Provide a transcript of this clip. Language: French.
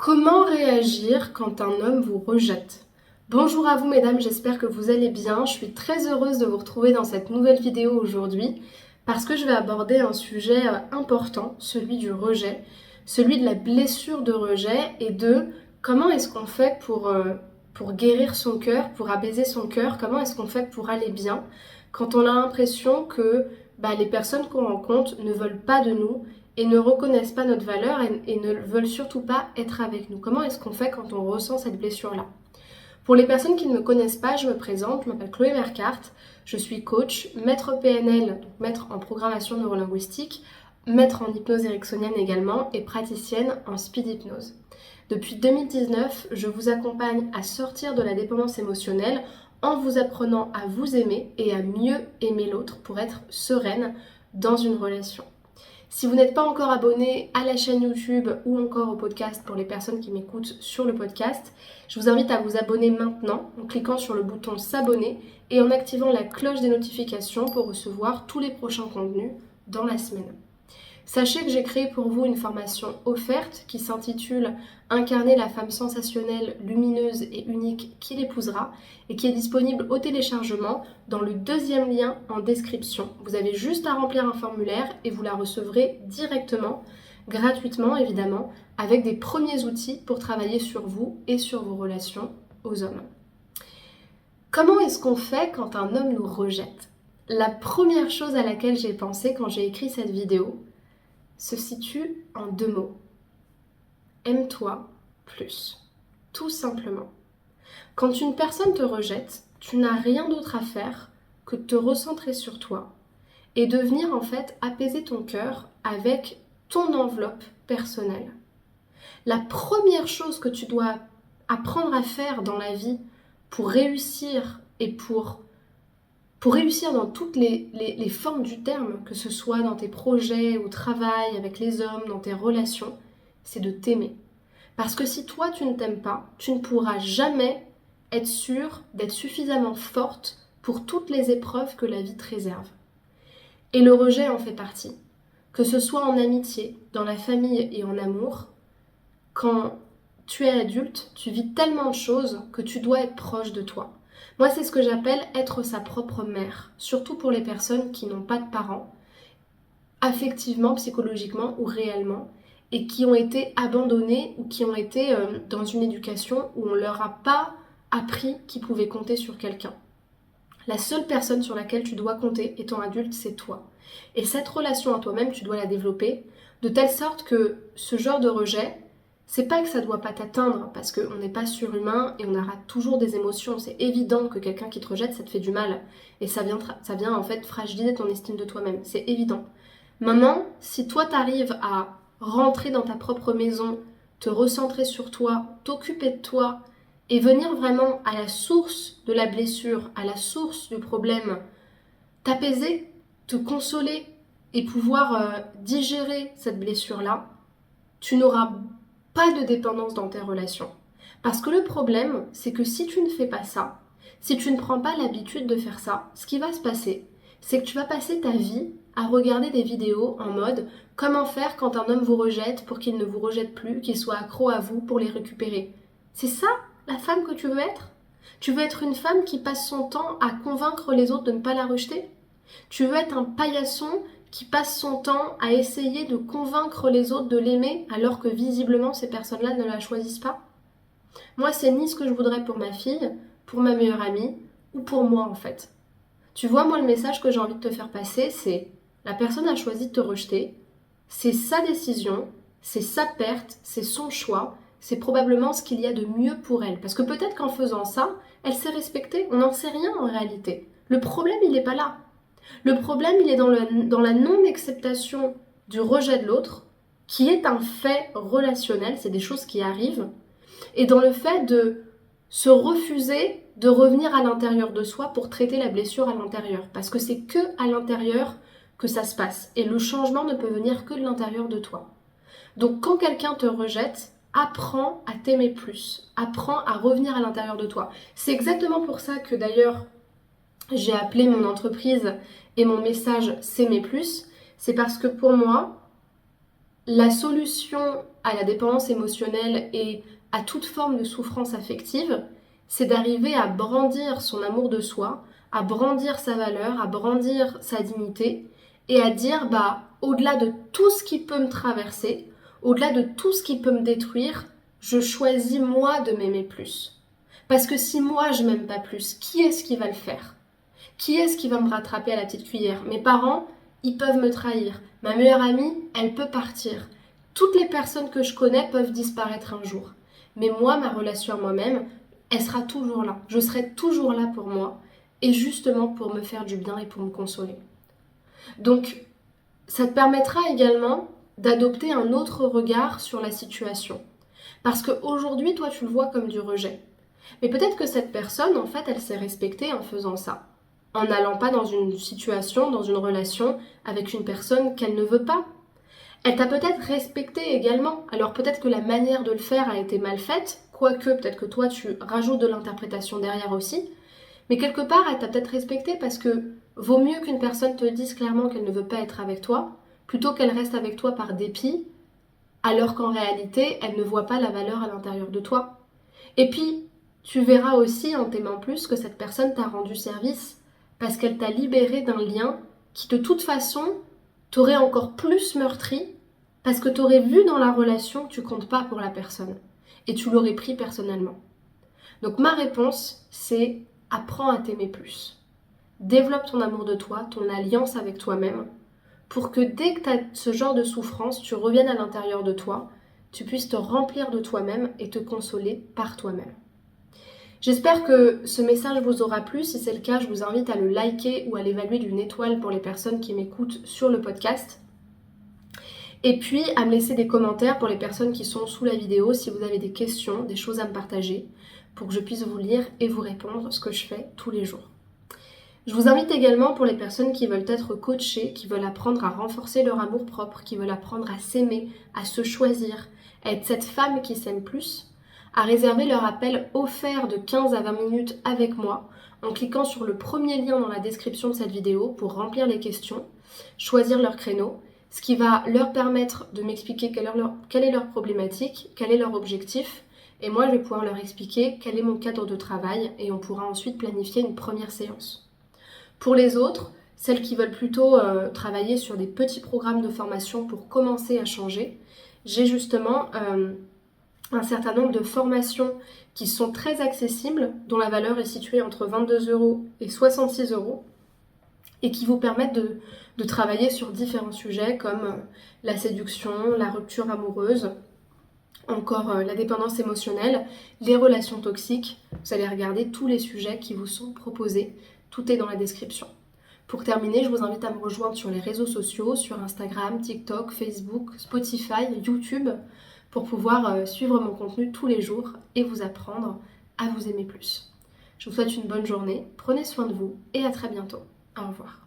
Comment réagir quand un homme vous rejette? Bonjour à vous mesdames, j'espère que vous allez bien. Je suis très heureuse de vous retrouver dans cette nouvelle vidéo aujourd'hui parce que je vais aborder un sujet important, celui du rejet, celui de la blessure de rejet et de comment est-ce qu'on fait pour guérir son cœur, pour apaiser son cœur, comment est-ce qu'on fait pour aller bien quand on a l'impression que les personnes qu'on rencontre ne veulent pas de nous et ne reconnaissent pas notre valeur et ne veulent surtout pas être avec nous. Comment est-ce qu'on fait quand on ressent cette blessure-là? Pour les personnes qui ne me connaissent pas, je me présente, je m'appelle Chloé Mercart, je suis coach, maître PNL, donc maître en programmation neurolinguistique, maître en hypnose ericksonienne également et praticienne en speed hypnose. Depuis 2019, je vous accompagne à sortir de la dépendance émotionnelle en vous apprenant à vous aimer et à mieux aimer l'autre pour être sereine dans une relation. Si vous n'êtes pas encore abonné à la chaîne YouTube ou encore au podcast pour les personnes qui m'écoutent sur le podcast, je vous invite à vous abonner maintenant en cliquant sur le bouton s'abonner et en activant la cloche des notifications pour recevoir tous les prochains contenus dans la semaine. Sachez que j'ai créé pour vous une formation offerte qui s'intitule « Incarner la femme sensationnelle, lumineuse et unique qui l'épousera » et qui est disponible au téléchargement dans le deuxième lien en description. Vous avez juste à remplir un formulaire et vous la recevrez directement, gratuitement évidemment, avec des premiers outils pour travailler sur vous et sur vos relations aux hommes. Comment est-ce qu'on fait quand un homme nous rejette? La première chose à laquelle j'ai pensé quand j'ai écrit cette vidéo se situe en deux mots. Aime-toi plus. Tout simplement. Quand une personne te rejette, tu n'as rien d'autre à faire que de te recentrer sur toi et de venir en fait apaiser ton cœur avec ton enveloppe personnelle. La première chose que tu dois apprendre à faire dans la vie pour réussir et pour réussir dans toutes les formes du terme, que ce soit dans tes projets, au travail, avec les hommes, dans tes relations, c'est de t'aimer. Parce que si toi tu ne t'aimes pas, tu ne pourras jamais être sûre d'être suffisamment forte pour toutes les épreuves que la vie te réserve. Et le rejet en fait partie. Que ce soit en amitié, dans la famille et en amour, quand tu es adulte, tu vis tellement de choses que tu dois être proche de toi. Moi, c'est ce que j'appelle être sa propre mère, surtout pour les personnes qui n'ont pas de parents, affectivement, psychologiquement ou réellement, et qui ont été abandonnées ou qui ont été dans une éducation où on ne leur a pas appris qu'ils pouvaient compter sur quelqu'un. La seule personne sur laquelle tu dois compter étant adulte, c'est toi. Et cette relation à toi-même, tu dois la développer de telle sorte que ce genre de rejet, c'est pas que ça doit pas t'atteindre, parce qu'on n'est pas surhumain et on aura toujours des émotions. C'est évident que quelqu'un qui te rejette, ça te fait du mal. Et ça vient en fait fragiliser ton estime de toi-même. C'est évident. Maintenant, si toi t'arrives à rentrer dans ta propre maison, te recentrer sur toi, t'occuper de toi et venir vraiment à la source de la blessure, à la source du problème, t'apaiser, te consoler et pouvoir digérer cette blessure-là, tu n'auras pas de dépendance dans tes relations. Parce que le problème, c'est que si tu ne fais pas ça, si tu ne prends pas l'habitude de faire ça, ce qui va se passer, c'est que tu vas passer ta vie à regarder des vidéos en mode comment faire quand un homme vous rejette pour qu'il ne vous rejette plus, qu'il soit accro à vous pour les récupérer. C'est ça la femme que tu veux être? Tu veux être une femme qui passe son temps à convaincre les autres de ne pas la rejeter? Tu veux être un paillasson qui passe son temps à essayer de convaincre les autres de l'aimer alors que visiblement ces personnes-là ne la choisissent pas? Moi, c'est ni ce que je voudrais pour ma fille, pour ma meilleure amie ou pour moi en fait. Tu vois, moi, le message que j'ai envie de te faire passer, c'est la personne a choisi de te rejeter, c'est sa décision, c'est sa perte, c'est son choix, c'est probablement ce qu'il y a de mieux pour elle. Parce que peut-être qu'en faisant ça, elle s'est respectée, on n'en sait rien en réalité. Le problème, il n'est pas là. Le problème, il est dans la non-acceptation du rejet de l'autre, qui est un fait relationnel, c'est des choses qui arrivent, et dans le fait de se refuser de revenir à l'intérieur de soi pour traiter la blessure à l'intérieur. Parce que c'est que à l'intérieur que ça se passe. Et le changement ne peut venir que de l'intérieur de toi. Donc quand quelqu'un te rejette, apprends à t'aimer plus. Apprends à revenir à l'intérieur de toi. C'est exactement pour ça que d'ailleurs, j'ai appelé mon entreprise et mon message « S'aimer plus ». C'est parce que pour moi, la solution à la dépendance émotionnelle et à toute forme de souffrance affective, c'est d'arriver à brandir son amour de soi, à brandir sa valeur, à brandir sa dignité et à dire au-delà de tout ce qui peut me traverser, au-delà de tout ce qui peut me détruire, je choisis moi de m'aimer plus. Parce que si moi je m'aime pas plus, qui est-ce qui va le faire? Qui est-ce qui va me rattraper à la petite cuillère? Mes parents, ils peuvent me trahir. Ma meilleure amie, elle peut partir. Toutes les personnes que je connais peuvent disparaître un jour. Mais moi, ma relation à moi-même, elle sera toujours là. Je serai toujours là pour moi et justement pour me faire du bien et pour me consoler. Donc, ça te permettra également d'adopter un autre regard sur la situation. Parce qu'aujourd'hui, toi, tu le vois comme du rejet. Mais peut-être que cette personne, en fait, elle s'est respectée en faisant ça. En n'allant pas dans une situation, dans une relation avec une personne qu'elle ne veut pas. Elle t'a peut-être respecté également. Alors peut-être que la manière de le faire a été mal faite, quoique peut-être que toi tu rajoutes de l'interprétation derrière aussi. Mais quelque part, elle t'a peut-être respecté parce que vaut mieux qu'une personne te dise clairement qu'elle ne veut pas être avec toi, plutôt qu'elle reste avec toi par dépit, alors qu'en réalité, elle ne voit pas la valeur à l'intérieur de toi. Et puis, tu verras aussi en t'aimant plus que cette personne t'a rendu service parce qu'elle t'a libéré d'un lien qui de toute façon t'aurait encore plus meurtri parce que t'aurais vu dans la relation que tu comptes pas pour la personne et tu l'aurais pris personnellement. Donc ma réponse, c'est apprends à t'aimer plus. Développe ton amour de toi, ton alliance avec toi-même pour que dès que tu as ce genre de souffrance, tu reviennes à l'intérieur de toi, tu puisses te remplir de toi-même et te consoler par toi-même. J'espère que ce message vous aura plu. Si c'est le cas, je vous invite à le liker ou à l'évaluer d'une étoile pour les personnes qui m'écoutent sur le podcast. Et puis à me laisser des commentaires pour les personnes qui sont sous la vidéo si vous avez des questions, des choses à me partager, pour que je puisse vous lire et vous répondre, ce que je fais tous les jours. Je vous invite également pour les personnes qui veulent être coachées, qui veulent apprendre à renforcer leur amour-propre, qui veulent apprendre à s'aimer, à se choisir, à être cette femme qui s'aime plus, à réserver leur appel offert de 15 à 20 minutes avec moi en cliquant sur le premier lien dans la description de cette vidéo pour remplir les questions, choisir leur créneau, ce qui va leur permettre de m'expliquer quelle est leur problématique, quel est leur objectif, et moi je vais pouvoir leur expliquer quel est mon cadre de travail et on pourra ensuite planifier une première séance. Pour les autres, celles qui veulent plutôt travailler sur des petits programmes de formation pour commencer à changer, j'ai justement un certain nombre de formations qui sont très accessibles, dont la valeur est située entre 22 € et 66 € et qui vous permettent de travailler sur différents sujets comme la séduction, la rupture amoureuse, encore la dépendance émotionnelle, les relations toxiques. Vous allez regarder tous les sujets qui vous sont proposés. Tout est dans la description. Pour terminer, je vous invite à me rejoindre sur les réseaux sociaux, sur Instagram, TikTok, Facebook, Spotify, YouTube, pour pouvoir suivre mon contenu tous les jours et vous apprendre à vous aimer plus. Je vous souhaite une bonne journée, prenez soin de vous et à très bientôt. Au revoir.